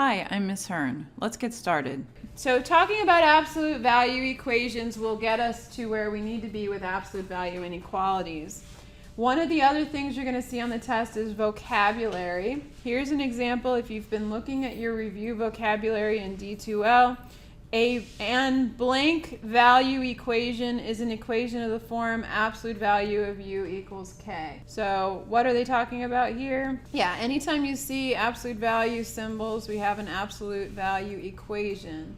Hi, I'm Miss Hearn. Let's get started. So talking about absolute value equations will get us to where we need to be with absolute value inequalities. One of the other things you're going to see on the test is vocabulary. Here's an example if you've been looking at your review vocabulary in D2L. An blank value equation is an equation of the form absolute value of u equals k. So what are they talking about here? Yeah, anytime you see absolute value symbols, we have an absolute value equation.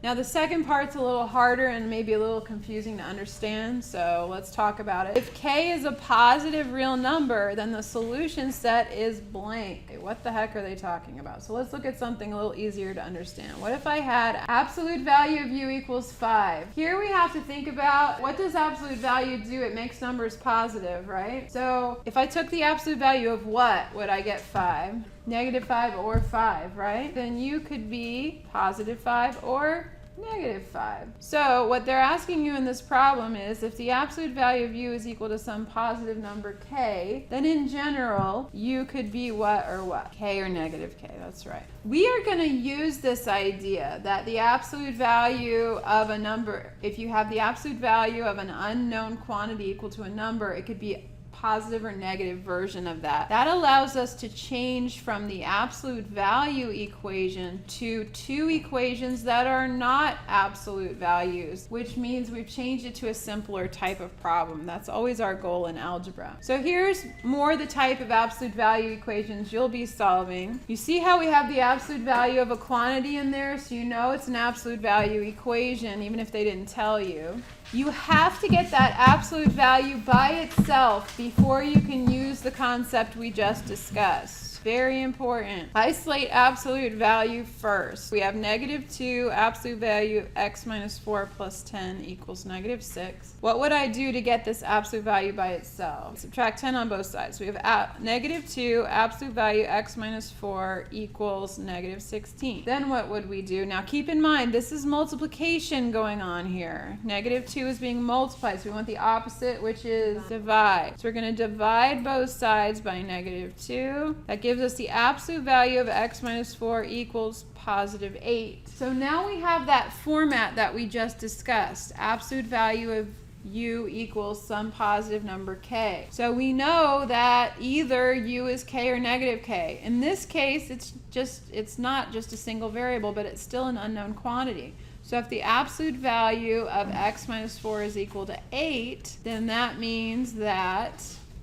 Now the second part's a little harder and maybe a little confusing to understand, so let's talk about it. If k is a positive real number, then the solution set is blank. What the heck are they talking about? So let's look at something a little easier to understand. What if I had absolute value of u equals 5? Here we have to think about, what does absolute value do? It makes numbers positive, right? So if I took the absolute value of what, would I get 5? Negative 5 or 5, right? Then u could be positive 5 or negative 5. So what they're asking you in this problem is if the absolute value of u is equal to some positive number k, then in general, u could be what or what? K or negative k, that's right. We are going to use this idea that the absolute value of a number, if you have the absolute value of an unknown quantity equal to a number, it could be positive or negative version of that. That allows us to change from the absolute value equation to two equations that are not absolute values, which means we've changed it to a simpler type of problem. That's always our goal in algebra. So here's more the type of absolute value equations you'll be solving. You see how we have the absolute value of a quantity in there, so you know it's an absolute value equation even if they didn't tell you. You have to get that absolute value by itself before you can use the concept we just discussed. Very important. Isolate absolute value first. We have negative 2, absolute value x minus 4 plus 10 equals negative 6. What would I do to get this absolute value by itself? Subtract 10 on both sides. We have negative 2, absolute value x minus 4 equals negative 16. Then what would we do? Now keep in mind, this is multiplication going on here. Negative 2 is being multiplied, so we want the opposite, which is divide. So we're going to divide both sides by negative 2. That gives us the absolute value of x minus 4 equals positive 8. So now we have that format that we just discussed. Absolute value of u equals some positive number k. So we know that either u is k or negative k. In this case, it's not just a single variable, but it's still an unknown quantity. So if the absolute value of x minus 4 is equal to 8, then that means that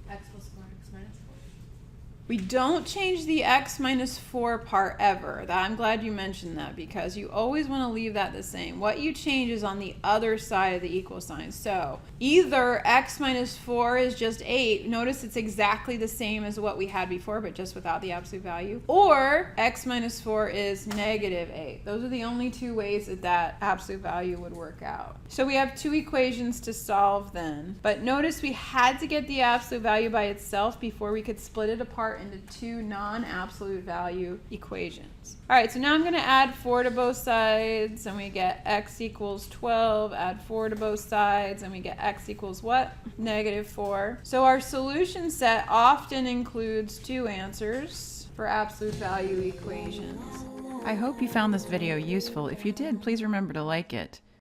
X plus 4, x minus 4. we don't change the x minus 4 part ever. I'm glad you mentioned that because you always want to leave that the same. What you change is on the other side of the equal sign. So either x minus 4 is just 8. Notice it's exactly the same as what we had before, but just without the absolute value. Or x minus 4 is negative 8. Those are the only two ways that that absolute value would work out. So we have two equations to solve then. But notice we had to get the absolute value by itself before we could split it apart into two non-absolute value equations. All right, so now I'm going to add 4 to both sides, and we get x equals 12. Add 4 to both sides, and we get x equals what? Negative 4. So our solution set often includes two answers for absolute value equations. I hope you found this video useful. If you did, please remember to like it.